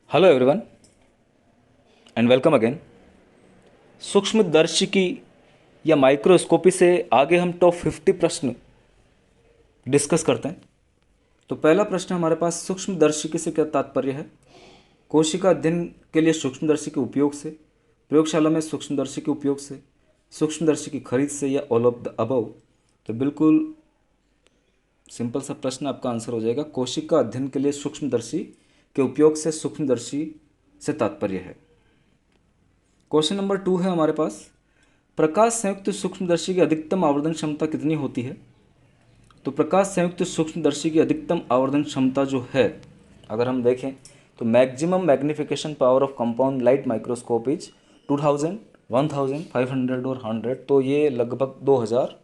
Hello everyone and welcome again. सूक्ष्मदर्शिकी या microscopy से आगे हम टॉप 50 प्रश्न डिस्कस करते हैं। तो पहला प्रश्न हमारे पास, सूक्ष्मदर्शिकी से क्या तात्पर्य है? कोशिका अध्ययन के लिए सूक्ष्मदर्शी के उपयोग से, प्रयोगशाला में सूक्ष्मदर्शी के उपयोग से, सूक्ष्मदर्शी की खरीद से, या ऑल ऑफ द अबव। तो बिल्कुल सिंपल सा प्रश्न, आपका आंसर हो जाएगा कोशिका अध्ययन के लिए सूक्ष्मदर्शी के उपयोग से सूक्ष्मदर्शी से तात्पर्य है। क्वेश्चन नंबर 2 है हमारे पास, प्रकाश संयुक्त सूक्ष्मदर्शी की अधिकतम आवर्धन क्षमता कितनी होती है? तो प्रकाश संयुक्त सूक्ष्मदर्शी की अधिकतम आवर्धन क्षमता जो है, अगर हम देखें तो maximum magnification power of compound light microscope is 2000, 1000, 500 और 100। तो ये लगभग 2000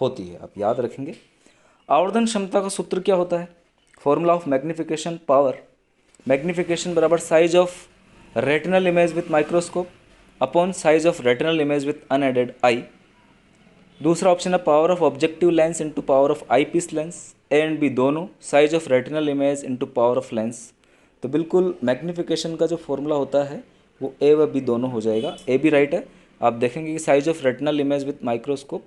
होती है, आप याद रखेंगे। आवर्धन क्षमता का सूत्र क्या होता है? Formula of magnification power, magnification बराबर size of retinal image with microscope upon size of retinal image with unaided eye. दूसरा ऑप्शन है power of objective lens into power of eyepiece lens, A and B दोनों, size of retinal image into power of lens. तो बिल्कुल magnification का जो formula होता है वो ए व बी दोनों हो जाएगा। ए भी राइट है। आप देखेंगे कि size of retinal image with microscope,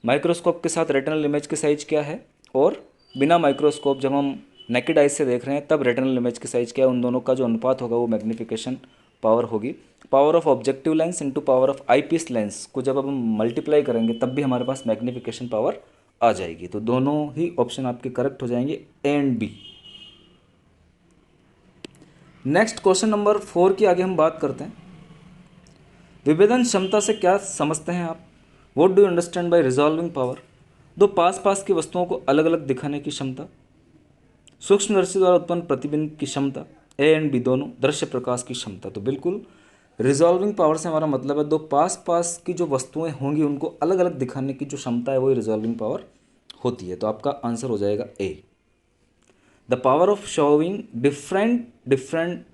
microscope के साथ रेटिनल इमेज की साइज क्या है, और बिना माइक्रोस्कोप जब हम नेकेड आइज से देख रहे हैं तब रेटिनल इमेज की साइज क्या है, उन दोनों का जो अनुपात होगा वो मैग्निफिकेशन पावर होगी। Power of objective lens into power of eyepiece lens को जब अब हम मल्टीप्लाई करेंगे तब भी हमारे पास मैग्निफिकेशन पावर आ जाएगी। तो दोनों ही ऑप्शन आपके करेक्ट हो जाएंगे, A and B. Next question number 4 की आगे हम बात करते हैं। विभेदन क्षमता से क्या समझते हैं आप? What do you understand by resolving power? दो पास पास की वस्तुओं को अलग अलग दिखाने की क्षमता, सूक्ष्मदर्शी द्वारा उत्पन्न प्रतिबिंब की क्षमता, ए एंड बी दोनों, दृश्य प्रकाश की क्षमता। तो बिल्कुल रिजॉल्विंग पावर से हमारा मतलब है दो पास पास की जो वस्तुएं होंगी उनको अलग अलग दिखाने की जो क्षमता है वही रिजॉल्विंग पावर होती है। तो आपका आंसर हो जाएगा A. The power of showing different different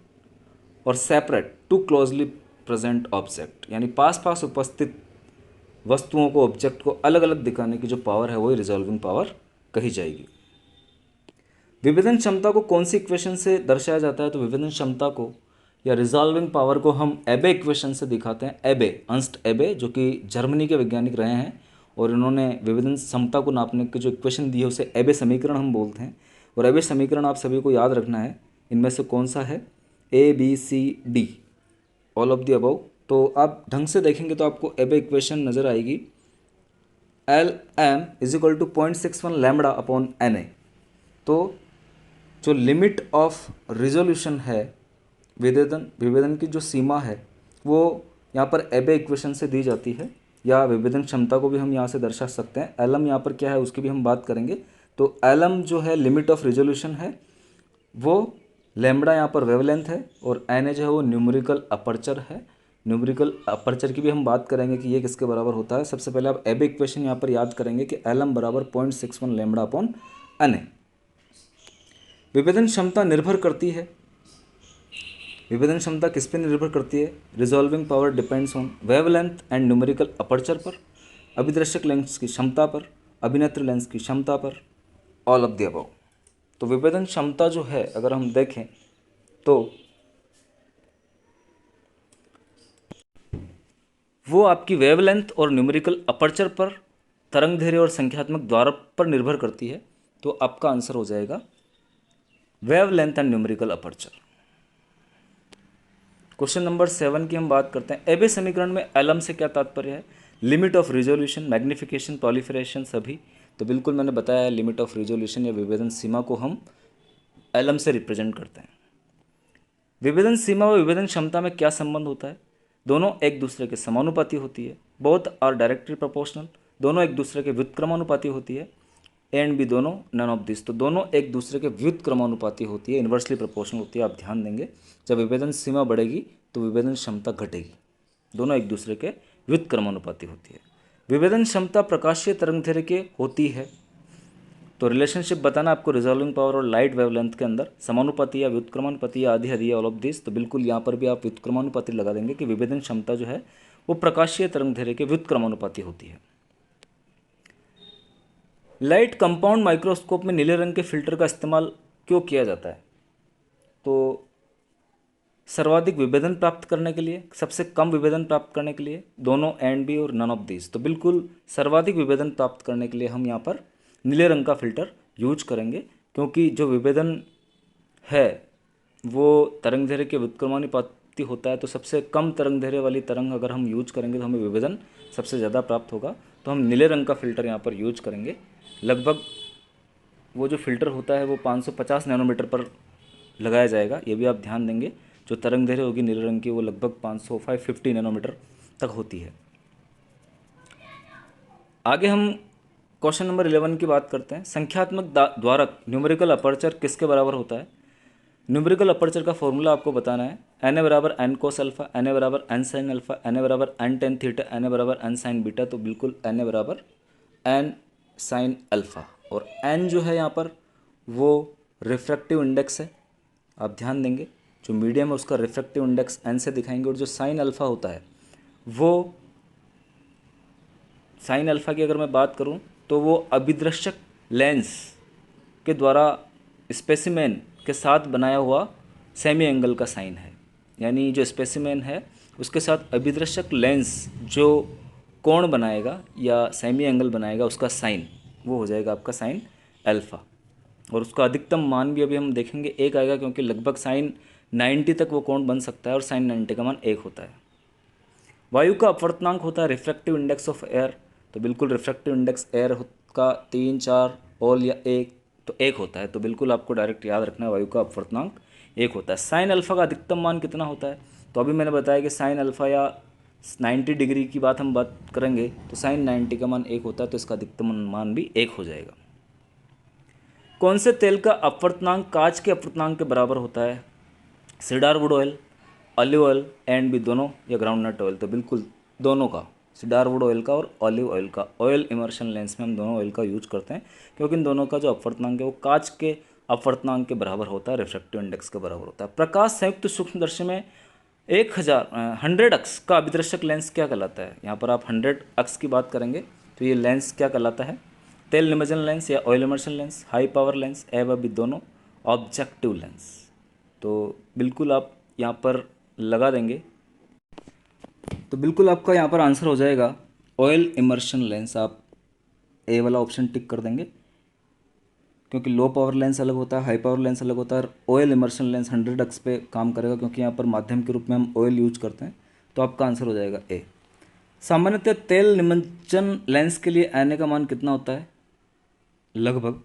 और separate two closely present object, यानी पास पास उपस्थित वस्तुओं को, ऑब्जेक्ट को अलग अलग दिखाने की जो पावर है वही रिजॉल्विंग पावर कही जाएगी। विभेदन क्षमता को कौन सी इक्वेशन से दर्शाया जाता है? तो विभेदन क्षमता को या रिजॉल्विंग पावर को हम एबे इक्वेशन से दिखाते हैं। एबे, अर्नस्ट एबे, जो कि जर्मनी के वैज्ञानिक रहे हैं, और इन्होंने विभेदन क्षमता को नापने की जो इक्वेशन दी है उसे एबे समीकरण हम बोलते हैं। और एबे समीकरण आप सभी को याद रखना है, इनमें से कौन सा है, A B C D, all of the above. तो आप ढंग से देखेंगे तो आपको एबे इक्वेशन नज़र आएगी, L M is equal to 0.61 lambda upon N A. तो जो लिमिट ऑफ रिजोल्यूशन है, विभेदन विभेदन की जो सीमा है वो यहाँ पर एबे इक्वेशन से दी जाती है, या विभेदन क्षमता को भी हम यहाँ से दर्शा सकते हैं। एलम यहाँ पर क्या है उसकी भी हम बात करेंगे। तो एलम जो है लिमिट ऑफ रिजोल्यूशन है, वो लैम्बडा यहाँ पर वेवलेंथ है, और एन ए जो है वो न्यूमेरिकल अपर्चर है। न्यूमेरिकल अपर्चर की भी हम बात करेंगे कि ये किसके बराबर होता है। सबसे पहले आप एबे इक्वेशन यहाँ पर याद करेंगे कि एलम बराबर 0.61 लैम्बडा अपॉन एन ए। विभेदन क्षमता निर्भर करती है, विभेदन क्षमता किस पे निर्भर करती है? Resolving power depends on wavelength and numerical aperture पर, अभिदर्शक लेंस की क्षमता पर, अभिनेत्र लेंस की क्षमता पर, ऑल ऑफ द अबव। तो विभेदन क्षमता जो है अगर हम देखें तो वो आपकी वेवलेंथ और न्यूमेरिकल अपर्चर पर, तरंगदैर्घ्य और संख्यात्मक द्वार पर निर्भर करती है। तो आपका आंसर हो जाएगा wavelength and numerical aperture. Question number 7 की हम बात करते हैं। एबे समीकरण में एलम से क्या तात्पर्य है? Limit of resolution, magnification, proliferation, सभी। तो बिल्कुल मैंने बताया लिमिट ऑफ रिजोल्यूशन या विभेदन सीमा को हम एलम से रिप्रेजेंट करते हैं। विभेदन सीमा व विभेदन क्षमता में क्या संबंध होता है? दोनों एक दूसरे के समानुपाती होती है। बोथ आर डायरेक्टली प्रोपोर्शनल, दोनों एक दूसरे के व्युत्क्रमानुपाती होती है। ए एंड बी दोनों, नन ऑफ दिस। तो दोनों एक दूसरे के व्युत्क्रमानुपाती होती है, इन्वर्सली प्रोपोर्शनल होती है। आप ध्यान देंगे जब विभेदन सीमा बढ़ेगी तो विभेदन क्षमता घटेगी। दोनों एक दूसरे के व्युत्क्रमानुपाती होती है। विभेदन क्षमता प्रकाशीय तरंगदैर्घ्य के होती है। तो रिलेशनशिप बताना आपको रिजॉल्विंग पावर और लाइट वेवलेंथ के अंदर, समानुपाती या व्युत्क्रमानुपाती या आधी आधी, ऑल ऑफ दिस। तो बिल्कुल यहाँ पर भी आप व्युत्क्रमानुपाती लगा देंगे कि विभेदन क्षमता जो है वो प्रकाशीय तरंगदैर्घ्य के व्युत्क्रमानुपाती होती है। लाइट कंपाउंड माइक्रोस्कोप में नीले रंग के फिल्टर का इस्तेमाल क्यों किया जाता है? तो सर्वाधिक विभेदन प्राप्त करने के लिए, सबसे कम विभेदन प्राप्त करने के लिए, दोनों एंड बी और नन ऑफ दीज। तो बिल्कुल सर्वाधिक विभेदन प्राप्त करने के लिए हम यहाँ पर नीले रंग का फिल्टर यूज करेंगे, क्योंकि जो विभेदन है वो तरंग दैर्ध्य के व्युत्क्रमानुपाती होता है। तो सबसे कम तरंग दैर्ध्य वाली तरंग अगर हम यूज करेंगे तो हमें विभेदन सबसे ज़्यादा प्राप्त होगा। तो हम नीले रंग का फिल्टर यहाँ पर यूज करेंगे। लगभग वो जो फिल्टर होता है वो 550 नैनोमीटर पर लगाया जाएगा, ये भी आप ध्यान देंगे। जो तरंग दैर्ध्य होगी नीले रंग की वो लगभग 550 नैनोमीटर तक होती है। आगे हम क्वेश्चन नंबर 11 की बात करते हैं। संख्यात्मक द्वारक न्यूमेरिकल अपर्चर किसके बराबर होता है? न्यूमेरिकल अपर्चर का फॉर्मूला आपको बताना है। एन ए बराबर n cos alpha, N A बराबर n sine alpha, N A बराबर n tan theta, N A बराबर एन साइन बीटा। तो बिल्कुल एन ए बराबर एन साइन अल्फा, और एन जो है यहाँ पर वो रिफ्रैक्टिव इंडेक्स है, आप ध्यान देंगे। जो मीडियम है उसका रिफ्रैक्टिव इंडेक्स एन से दिखाएंगे, और जो साइन अल्फा होता है वो साइन अल्फा की अगर मैं बात करूं तो वो अभिदृश्यक लेंस के द्वारा स्पेसिमेन के साथ बनाया हुआ सेमी एंगल का साइन है। यानी जो स्पेसिमेन है उसके साथ अभिदृश्यक लेंस जो कोण बनाएगा या सेमी एंगल बनाएगा उसका साइन वो हो जाएगा आपका साइन अल्फा। और उसका अधिकतम मान भी अभी हम देखेंगे 1 आएगा, क्योंकि लगभग साइन 90 तक वो कोण बन सकता है और साइन 90 का मान 1 होता है। वायु का अपवर्तनांक होता है रिफ्रैक्टिव इंडेक्स ऑफ एयर। तो बिल्कुल रिफ्रैक्टिव इंडेक्स एयर का 3, 4 ऑल या 1, तो 1 होता है। तो बिल्कुल आपको डायरेक्ट याद रखना है वायु का अपवर्तनांक 1 होता है। साइन अल्फा का अधिकतम मान कितना होता है? तो अभी मैंने बताया कि साइन अल्फा या 90 डिग्री की हम बात करेंगे तो साइन 90 का मान 1 होता है, तो इसका अधिकतम मान भी 1 हो जाएगा। कौन से तेल का अपवर्तनांक कांच के अपवर्तनांक के बराबर होता है? सीडारवुड ऑयल, ऑलिव ऑयल एंड भी दोनों, या ग्राउंडनट ऑयल? तो बिल्कुल दोनों का, सीडारवुड ऑयल का और ऑलिव ऑयल का। ऑयल इमर्शन लेंस में हम दोनों ऑयल का यूज करते हैं, क्योंकि इन दोनों का जो अपवर्तनांक है वो कांच के अपवर्तनांक के बराबर होता है, रिफ्रैक्टिव इंडेक्स के बराबर होता है। प्रकाश संयुक्त सूक्ष्मदर्शी में 100 अक्स का अभिदर्शक लेंस क्या कहलाता है? यहाँ पर आप 100 अक्स की बात करेंगे तो ये लेंस क्या कहलाता है? तेल निमज्जन लेंस या oil immersion lens, high power lens एवं भी दोनों, ऑब्जेक्टिव लेंस। तो बिल्कुल आप यहाँ पर लगा देंगे तो बिल्कुल आपका यहाँ पर आंसर हो जाएगा ऑयल इमर्शन लेंस। आप ए वाला ऑप्शन टिक कर देंगे, क्योंकि लो पावर लेंस अलग होता है, हाई पावर लेंस अलग होता है, और ऑयल इमर्शन लेंस 100 अक्स पे काम करेगा, क्योंकि यहाँ पर माध्यम के रूप में हम ऑयल यूज करते हैं। तो आपका आंसर हो जाएगा ए। सामान्यतः तेल निमज्जन लेंस के लिए एन ए का मान कितना होता है? लगभग।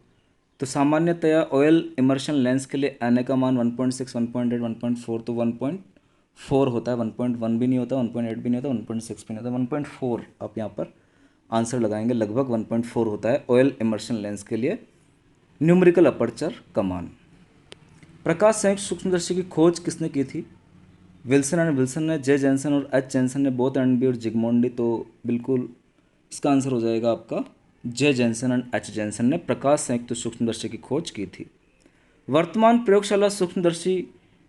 तो सामान्यतया ऑयल इमर्शन लेंस के लिए एन ए का मान 1.6, 1.8, 1.4, तो 1.4 होता है। 1.1 भी नहीं होता, 1.8 भी नहीं होता, 1.6 भी नहीं होता, 1.4 आप यहाँ पर आंसर लगाएंगे। लगभग 1.4 होता है ऑयल इमर्शन लेंस के लिए न्यूमेरिकल अपर्चर का मान। प्रकाश संयुक्त सूक्ष्मदर्शी की खोज किसने की थी? विल्सन एंड विल्सन ने, जे जैनसन और एच जैनसन ने, बोथ एंड बी और जिगमोंडी। तो बिल्कुल इसका आंसर हो जाएगा आपका जे जैनसन एंड एच जैनसन ने प्रकाश संयुक्त सूक्ष्मदर्शी की खोज की थी। वर्तमान प्रयोगशाला सूक्ष्मदर्शी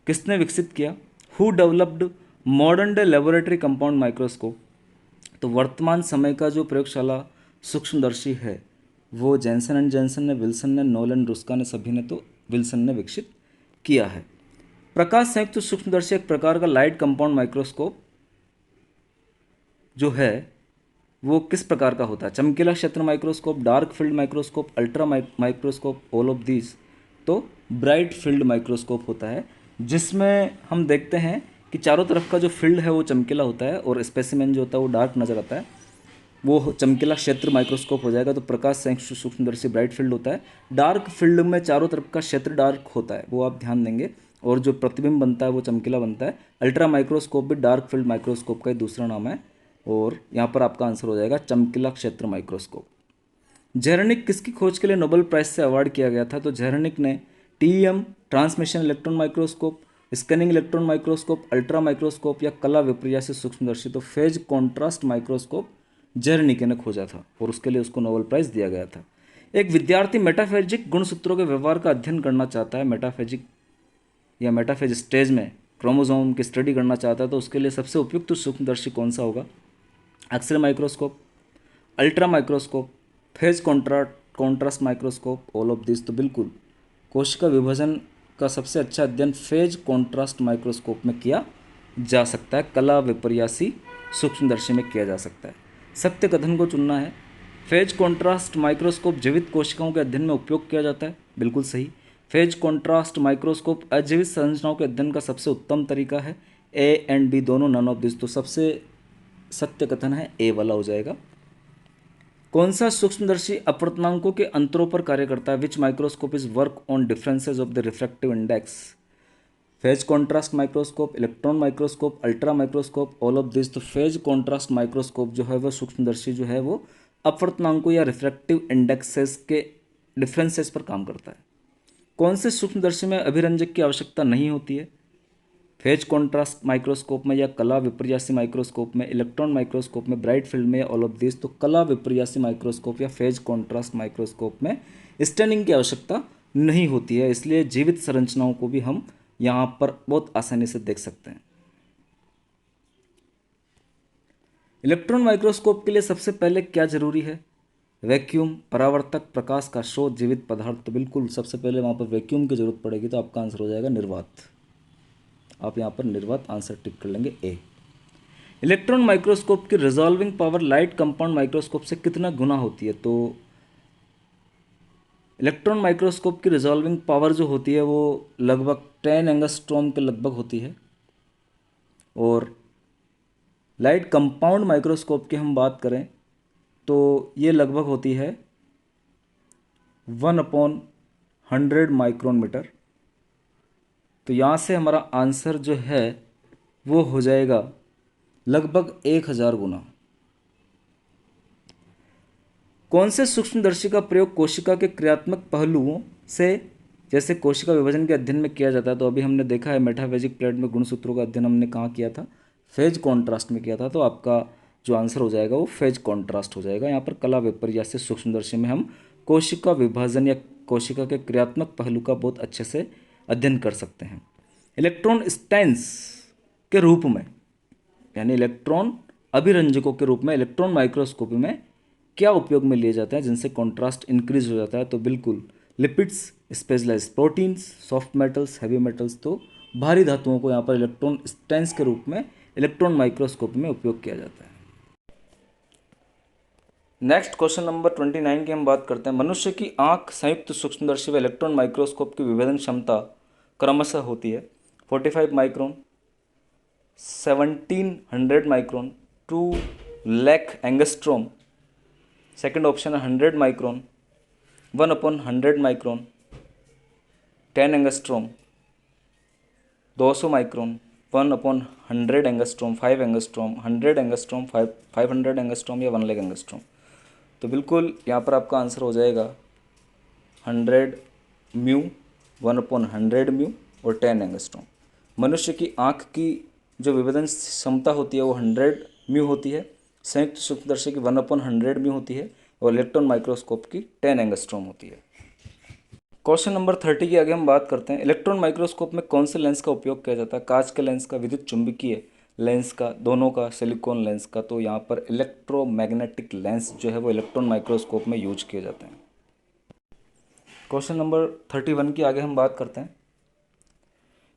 किसने विकसित किया? Who developed modern day laboratory compound microscope? तो वर्तमान समय का जो प्रयोगशाला सूक्ष्मदर्शी है वो जैनसन एंड जैनसन ने, विल्सन ने, नोलन, रुस्का ने, सभी ने, तो विल्सन ने विकसित किया है। प्रकाश संयुक्त सूक्ष्मदर्शी एक प्रकार का लाइट कंपाउंड माइक्रोस्कोप जो है वो किस प्रकार का होता है? चमकीला क्षेत्र microscope, dark field microscope, ultra microscope, all of these. तो ब्राइट फील्ड माइक्रोस्कोप होता है, जिसमें हम देखते हैं कि चारों तरफ का जो फील्ड है वो चमकीला होता है और स्पेसिमेन जो होता है वो डार्क नज़र आता है, वो चमकीला क्षेत्र माइक्रोस्कोप हो जाएगा। तो प्रकाश संयुक्त सूक्ष्मदर्शी ब्राइट फील्ड होता है। डार्क फील्ड में चारों तरफ का क्षेत्र डार्क होता है, वो आप ध्यान देंगे, और जो प्रतिबिंब बनता है वो चमकीला बनता है। अल्ट्रा माइक्रोस्कोप भी डार्क फील्ड माइक्रोस्कोप का ही दूसरा नाम है, और यहाँ पर आपका आंसर हो जाएगा चमकीला क्षेत्र माइक्रोस्कोप। जेरनिक किसकी खोज के लिए नोबेल प्राइज से अवार्ड किया गया था? तो जेरनिक ने TM, transmission electron microscope, scanning electron microscope, ultra microscope या कला विपर्यासी सूक्ष्मदर्शी, तो फेज कॉन्ट्रास्ट माइक्रोस्कोप जेरनिक ने खोजा था और उसके लिए उसको नोबेल प्राइज दिया गया था। एक विद्यार्थी मेटाफिजिक गुणसूत्रों के व्यवहार का अध्ययन करना चाहता है, मेटाफिजिक या मेटाफेज स्टेज में क्रोमोसोम की स्टडी करना चाहता है, तो उसके लिए सबसे उपयुक्त सूक्ष्मदर्शी कौन सा होगा? X ray microscope, ultra microscope, phase contrast microscope, all of this. तो बिल्कुल कोशिका विभाजन का सबसे अच्छा अध्ययन फेज कॉन्ट्रास्ट माइक्रोस्कोप में किया जा सकता है, कला विपर्यासी सूक्ष्मदर्शी में किया जा सकता है। सत्य कथन को चुनना है। फेज कॉन्ट्रास्ट माइक्रोस्कोप जीवित कोशिकाओं के अध्ययन में उपयोग किया जाता है, बिल्कुल सही। फेज कॉन्ट्रास्ट माइक्रोस्कोप अजीवित संरचनाओं के अध्ययन का सबसे उत्तम तरीका है। ए एंड बी दोनों, नन ऑफ दिस, तो सबसे सत्य कथन है ए वाला हो जाएगा। कौन सा सूक्ष्मदर्शी अपवर्तनांकों के अंतरों पर कार्य करता है? Which microscope is work on differences of the refractive index? Phase contrast microscope, electron microscope, ultra microscope, all of this. तो फेज कॉन्ट्रास्ट माइक्रोस्कोप जो है वो सूक्ष्मदर्शी जो है वो अपवर्तनांकों या रिफ्रैक्टिव इंडेक्सेस के डिफरेंसेस पर काम करता है। कौन से सूक्ष्मदर्शी में अभिरंजक की आवश्यकता नहीं होती है? फेज कॉन्ट्रास्ट माइक्रोस्कोप में या कला विपर्यासी माइक्रोस्कोप में, इलेक्ट्रॉन माइक्रोस्कोप में, ब्राइट फील्ड में, या ऑल ऑफ दिस। तो कला विपर्यासी माइक्रोस्कोप या फेज कॉन्ट्रास्ट माइक्रोस्कोप में स्टैनिंग की आवश्यकता नहीं होती है, इसलिए जीवित संरचनाओं को भी हम यहाँ पर बहुत आसानी से देख सकते हैं। इलेक्ट्रॉन माइक्रोस्कोप के लिए सबसे पहले क्या जरूरी है? वैक्यूम, परावर्तक, प्रकाश का स्रोत, जीवित पदार्थ। तो बिल्कुल सबसे पहले वहाँ पर वैक्यूम की जरूरत पड़ेगी, तो आपका आंसर हो जाएगा निर्वात। आप यहाँ पर निर्वात आंसर टिक कर लेंगे ए। इलेक्ट्रॉन माइक्रोस्कोप की resolving power light compound microscope से कितना गुना होती है? तो इलेक्ट्रॉन माइक्रोस्कोप की रिजॉल्विंग पावर जो होती है वो लगभग 10 एंगस्ट्रॉम के लगभग होती है, और लाइट कंपाउंड माइक्रोस्कोप की हम बात करें तो ये लगभग होती है 1/100 माइक्रोन मीटर। तो यहाँ से हमारा आंसर जो है वो हो जाएगा लगभग 1000 गुना। कौन से सूक्ष्मदर्शी का प्रयोग कोशिका के क्रियात्मक पहलुओं से, जैसे कोशिका विभाजन के अध्ययन में किया जाता है? तो अभी हमने देखा है मेटाफेजिक प्लेट में गुणसूत्रों का अध्ययन हमने कहाँ किया था? फेज कॉन्ट्रास्ट में किया था। तो आपका जो आंसर हो जाएगा वो फेज कॉन्ट्रास्ट हो जाएगा। यहाँ पर कला विपर्यासी सूक्ष्मदर्शी में हम कोशिका विभाजन या कोशिका के क्रियात्मक पहलू का बहुत अच्छे से अध्ययन कर सकते हैं। इलेक्ट्रॉन स्टेंस के रूप में, यानी इलेक्ट्रॉन अभिरंजकों के रूप में इलेक्ट्रॉन माइक्रोस्कोपी में क्या उपयोग में लिए जाते हैं जिनसे कॉन्ट्रास्ट इंक्रीज हो जाता है? तो बिल्कुल lipids, specialised proteins, soft metals, heavy metals. तो भारी धातुओं को यहाँ पर इलेक्ट्रॉन स्टेंस के रूप में इलेक्ट्रॉन माइक्रोस्कोपी में उपयोग किया जाता है। नेक्स्ट क्वेश्चन नंबर 29 की हम बात करते हैं। मनुष्य की आंख संयुक्त सूक्ष्मदर्शी व इलेक्ट्रॉन माइक्रोस्कोप की विभेदन क्षमता क्रमशः होती है 45 micron, 1700 micron, 2 lakh angstrom. Second option है 100 micron, 1/100 micron, 10 angstrom, 200 micron, 1/100 angstrom, 5 angstrom, 100 angstrom, 500 angstrom या 1 लाख एंगस्ट्रोम। तो बिल्कुल यहाँ पर आपका आंसर हो जाएगा 100 म्यू, 1/100 म्यू और 10 एंगस्ट्रोम। मनुष्य की आँख की जो विभेदन क्षमता होती है वो 100 म्यू होती है, संयुक्त सूक्ष्मदर्शी की 1/100 म्यू होती है, और इलेक्ट्रॉन माइक्रोस्कोप की 10 एंगस्ट्रोम होती है। क्वेश्चन नंबर 30 की आगे हम बात करते हैं। इलेक्ट्रॉन माइक्रोस्कोप में कौन से लेंस का उपयोग किया जाता है? कांच के लेंस का, विद्युत चुंबकीय लेंस का, दोनों का, सिलिकॉन लेंस का। तो यहाँ पर इलेक्ट्रोमैग्नेटिक लेंस जो है वो इलेक्ट्रॉन माइक्रोस्कोप में यूज किए जाते हैं। क्वेश्चन नंबर 31 की आगे हम बात करते हैं।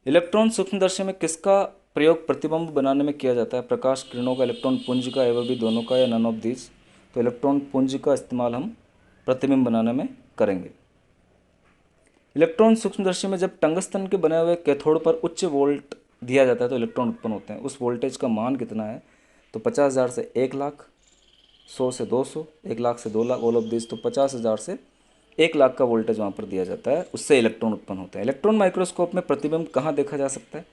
इलेक्ट्रॉन सूक्ष्मदर्शी में किसका प्रयोग प्रतिबिंब बनाने में किया जाता है? प्रकाश किरणों का, इलेक्ट्रॉन पुंज का, एवं भी दोनों का, या नन ऑफ दिस। तो इलेक्ट्रॉन पुंज का इस्तेमाल हम प्रतिबिंब बनाने में करेंगे। इलेक्ट्रॉन सूक्ष्मदर्शी में जब टंगस्टन के बने हुए कैथोड पर उच्च वोल्ट दिया जाता है तो इलेक्ट्रॉन उत्पन्न होते हैं। उस वोल्टेज का मान कितना है? तो 50,000 से 1 लाख, 100 से 200, 1 लाख से 2 लाख, ऑल ऑफ दिस। तो 50,000 से 1 लाख का वोल्टेज वहाँ पर दिया जाता है, उससे इलेक्ट्रॉन उत्पन्न होते हैं। इलेक्ट्रॉन माइक्रोस्कोप में प्रतिबिंब कहाँ देखा जा सकता है?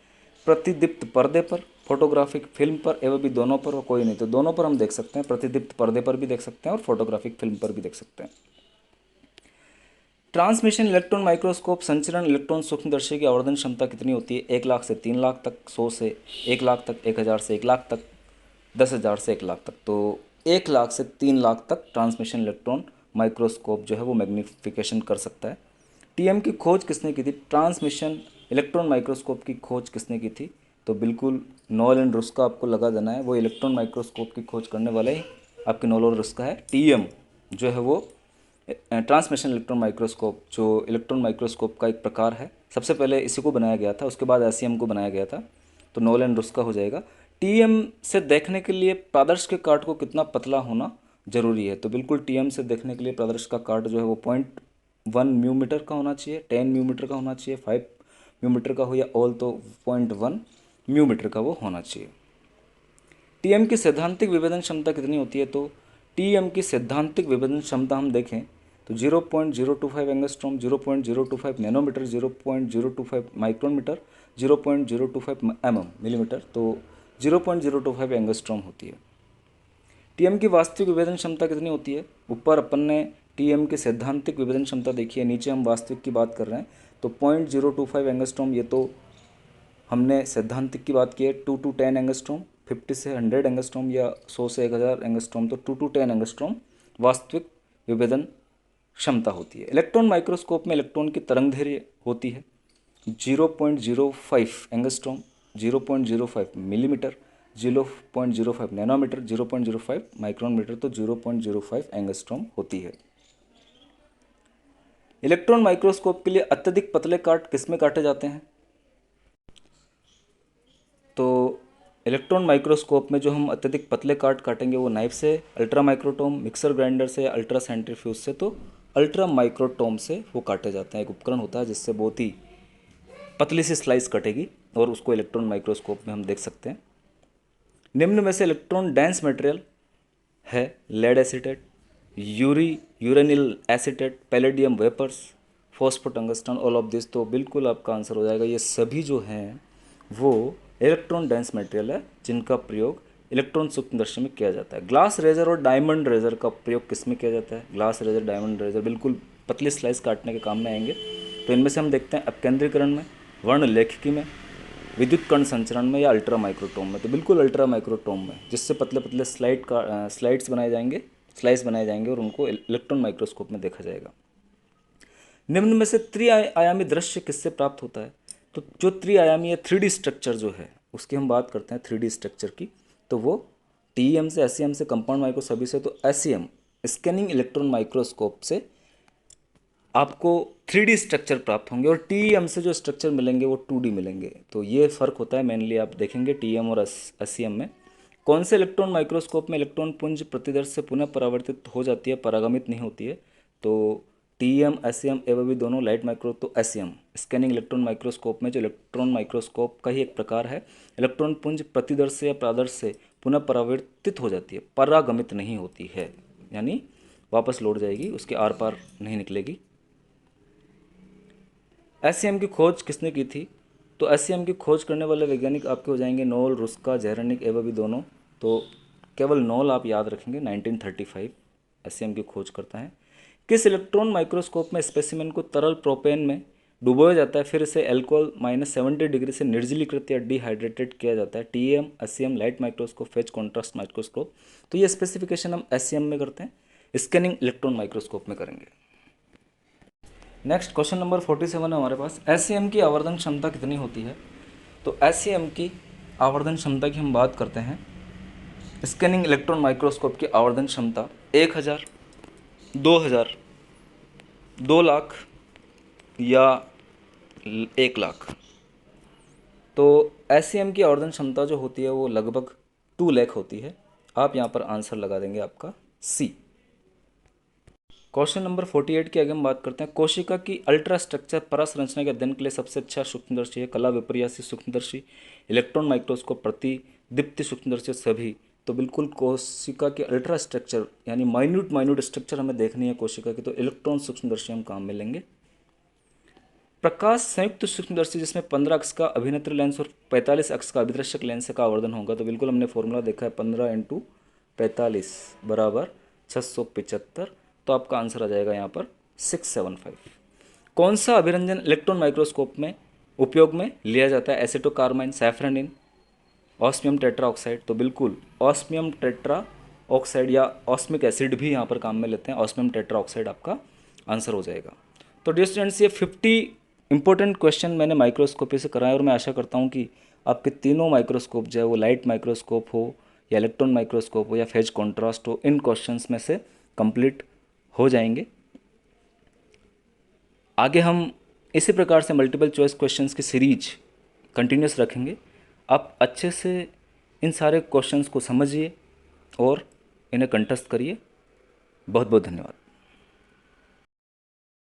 प्रतिदीप्त पर्दे पर, फोटोग्राफिक फिल्म पर, एवं भी दोनों पर, और कोई नहीं। तो दोनों पर हम देख सकते हैं, प्रतिदीप्त पर्दे पर भी देख सकते हैं और फोटोग्राफिक फिल्म पर भी देख सकते हैं। ट्रांसमिशन इलेक्ट्रॉन माइक्रोस्कोप संचरण इलेक्ट्रॉन सूक्ष्मदर्शी की आवर्धन क्षमता कितनी होती है? 1 लाख से 3 लाख तक, 100 से 1 लाख तक, 1000 से 1 लाख तक, 10,000 से 1 लाख तक। तो 1 लाख से 3 लाख तक ट्रांसमिशन इलेक्ट्रॉन माइक्रोस्कोप जो है वो मैग्नीफिकेशन कर सकता है। टीएम की खोज किसने की थी? ट्रांसमिशन इलेक्ट्रॉन माइक्रोस्कोप की खोज किसने की थी? तो बिल्कुल नोएल एंड रुस्का आपको लगा देना है, वो इलेक्ट्रॉन माइक्रोस्कोप की खोज करने वाले ही आपके नोएल और रुस्का है। टीएम जो है वो ट्रांसमिशन इलेक्ट्रॉन माइक्रोस्कोप, जो इलेक्ट्रॉन माइक्रोस्कोप का एक प्रकार है, सबसे पहले इसी को बनाया गया था, उसके बाद एसईएम को बनाया गया था, तो नोलन रुस्का हो जाएगा। टीएम से देखने के लिए पारदर्श के काट को कितना पतला होना जरूरी है, तो बिल्कुल टीएम से देखने के लिए पारदर्श का काट जो है वो 0.1 म्यू का होना चाहिए, 10 म्यू का होना चाहिए, 5 म्यू का हो या ऑल तो 0.1 म्यू का वो होना चाहिए। टीएम की सैद्धांतिक विभेदन क्षमता कितनी होती है, तो टीएम की सैद्धांतिक विभेदन क्षमता हम देखें तो 0.025 angstrom, 0.025 nanometre, 0.025 micron metre, 0.025 millimetre, तो 0.025 एंगस्ट्रॉम होती है। टीएम की वास्तविक विभेदन क्षमता कितनी होती है, ऊपर अपन ने टीएम की सैद्धांतिक विभेदन क्षमता देखी है, नीचे हम वास्तविक की बात कर रहे हैं, तो 0.025 एंगस्ट्रॉम, ये तो हमने सैद्धांतिक की बात की है। 2 to 10 एंगस्ट्रॉम, 50 से 100 एंगस्ट्रॉम या 100 से 1000 एंगस्ट्रॉम, तो 2 to 10 एंगस्ट्रॉम वास्तविक विभेदन क्षमता होती है। इलेक्ट्रॉन माइक्रोस्कोप में इलेक्ट्रॉन की तरंगदैर्घ्य होती है 0.05 angstrom, 0.05 millimetre, 0.05 nanometre, 0.05 micron metre, तो 0.05 एंगस्ट्रॉम होती है। इलेक्ट्रॉन माइक्रोस्कोप के लिए अत्यधिक पतले काट किसमें काटे जाते हैं, तो इलेक्ट्रॉन माइक्रोस्कोप में जो हम अत्यधिक पतले काट काटेंगे वो नाइफ से, अल्ट्रा माइक्रोटोम, मिक्सर ग्राइंडर से, अल्ट्रा सेंट्रीफ्यूज से, तो अल्ट्रा माइक्रोटोम से वो काटे जाते हैं। एक उपकरण होता है जिससे बहुत ही पतली सी स्लाइस कटेगी और उसको इलेक्ट्रॉन माइक्रोस्कोप में हम देख सकते हैं। निम्न में से इलेक्ट्रॉन डेंस मटेरियल है lead acetate, uranyl acetate, palladium vapours, phosphotungsten, all of this, तो बिल्कुल आपका आंसर हो जाएगा। ये सभी जो हैं वो इलेक्ट्रॉन डेंस मटेरियल है जिनका प्रयोग इलेक्ट्रॉन सूक्ष्मदर्शी में किया जाता है। ग्लास रेजर और डायमंड रेजर का प्रयोग किस में किया जाता है, ग्लास रेजर, डायमंड रेजर बिल्कुल पतली स्लाइस काटने के काम में आएंगे। तो इनमें से हम देखते हैं अपकेंद्रीकरण में, वर्ण लेखिकी में, विद्युत कण संचरण में या अल्ट्रा माइक्रोटोम में, तो बिल्कुल अल्ट्रा माइक्रोटोम में, जिससे पतले पतले स्लाइड्स बनाए जाएंगे, स्लाइस बनाए जाएंगे और उनको इलेक्ट्रॉन माइक्रोस्कोप में देखा जाएगा। निम्न में से त्रिआयामी दृश्य किससे प्राप्त होता है, तो जो त्रिआयामी या 3D स्ट्रक्चर जो है उसकी हम बात करते हैं 3D स्ट्रक्चर की, तो वो टीएम से, एसईएम से, कंपाउंड माइक्रो सभी से, तो एसईएम स्कैनिंग इलेक्ट्रॉन माइक्रोस्कोप से आपको 3D स्ट्रक्चर प्राप्त होंगे और टीएम से जो स्ट्रक्चर मिलेंगे वो 2D मिलेंगे। तो ये फ़र्क होता है मेनली, आप देखेंगे टीएम और एसईएम में। कौन से इलेक्ट्रॉन माइक्रोस्कोप में इलेक्ट्रॉन पुंज प्रतिदर्श से पुनः परावर्तित हो जाती है, परागमित नहीं होती है, तो टीएम, एसईएम एवं भी दोनों लाइट माइक्रो, तो एसईएम स्कैनिंग इलेक्ट्रॉन माइक्रोस्कोप में जो इलेक्ट्रॉन माइक्रोस्कोप का ही एक प्रकार है, इलेक्ट्रॉन पुंज प्रतिदर्श से या प्रादर्श से पुनः परावर्तित हो जाती है, परागमित नहीं होती है, यानी वापस लौट जाएगी, उसके आर पार नहीं निकलेगी। एसईएम की खोज किसने की थी, तो एसईएम की खोज करने वाले वैज्ञानिक आपके हो जाएंगे नोल, रुस्का, जेरेनिक एवं भी दोनों, तो केवल नोल आप याद रखेंगे, 1935 एसईएम की खोज करता है। किस इलेक्ट्रॉन माइक्रोस्कोप में स्पेसिमेन को तरल प्रोपेन में डुबोया जाता है, फिर इसे अल्कोहल -70 डिग्री से निर्जलीकृत या डिहाइड्रेटेड किया जाता है, TM, SEM, light microscope, phase contrast microscope, तो ये स्पेसिफिकेशन हम एसईएम में करते हैं, स्कैनिंग इलेक्ट्रॉन माइक्रोस्कोप में करेंगे। नेक्स्ट क्वेश्चन नंबर 47 है हमारे पास, एसईएम की आवर्धन क्षमता कितनी होती है, तो एसईएम की आवर्धन क्षमता की हम बात करते हैं, स्कैनिंग इलेक्ट्रॉन माइक्रोस्कोप की आवर्धन क्षमता 1000, 2000, 2 लाख या 1 लाख। तो एसईएम की आवर्धन क्षमता जो होती है वो लगभग 2 लाख होती है। आप यहाँ पर आंसर लगा देंगे आपका सी। क्वेश्चन नंबर 48 की आगे हम बात करते हैं, कोशिका की अल्ट्रा स्ट्रक्चर परासंरचना के अध्ययन के लिए सबसे अच्छा सूक्ष्मदर्शी है कला विपर्यासी सूक्ष्मदर्शी, इलेक्ट्रॉन माइक्रोस्कोप, प्रतिदीप्ति सूक्ष्मदर्शी, सभी, तो बिल्कुल कोशिका की अल्ट्रा स्ट्रक्चर यानी माइन्यूट स्ट्रक्चर हमें देखनी है कोशिका की, तो इलेक्ट्रॉन सूक्ष्मदर्शी हम काम में लेंगे। प्रकाश संयुक्त सूक्ष्मदर्शी जिसमें 15 अक्ष का अभिनेत्र लेंस और 45 अक्ष का अभिदर्शक लेंस का आवर्धन होगा, तो बिल्कुल हमने फॉर्मूला देखा है, 15 × 45 बराबर 675, तो आपका आंसर आ जाएगा यहाँ पर 675। कौन सा अभिरंजन इलेक्ट्रॉन माइक्रोस्कोप में उपयोग में लिया जाता है, एसिटोकार्बाइन, सैफरनिन, ऑस्मियम टेट्रा ऑक्साइड, तो बिल्कुल ऑस्मियम टेट्रा ऑक्साइड या ऑस्मिक एसिड भी यहाँ पर काम में लेते हैं, ऑस्मियम टेट्रा ऑक्साइड आपका आंसर हो जाएगा। तो डियर स्टूडेंट्स, ये 50 इंपॉर्टेंट क्वेश्चन मैंने माइक्रोस्कोपी से कराए और मैं आशा करता हूँ कि आपके तीनों माइक्रोस्कोप जो है वो लाइट माइक्रोस्कोप हो या इलेक्ट्रॉन माइक्रोस्कोप हो या फेज कॉन्ट्रास्ट हो, इन क्वेश्चंस में से कंप्लीट हो जाएंगे। आगे हम इसी प्रकार से मल्टीपल चॉइस क्वेश्चंस की सीरीज कंटिन्यूस रखेंगे। आप अच्छे से इन सारे क्वेश्चंस को समझिए और इन्हें कंठस्थ करिए। बहुत बहुत धन्यवाद।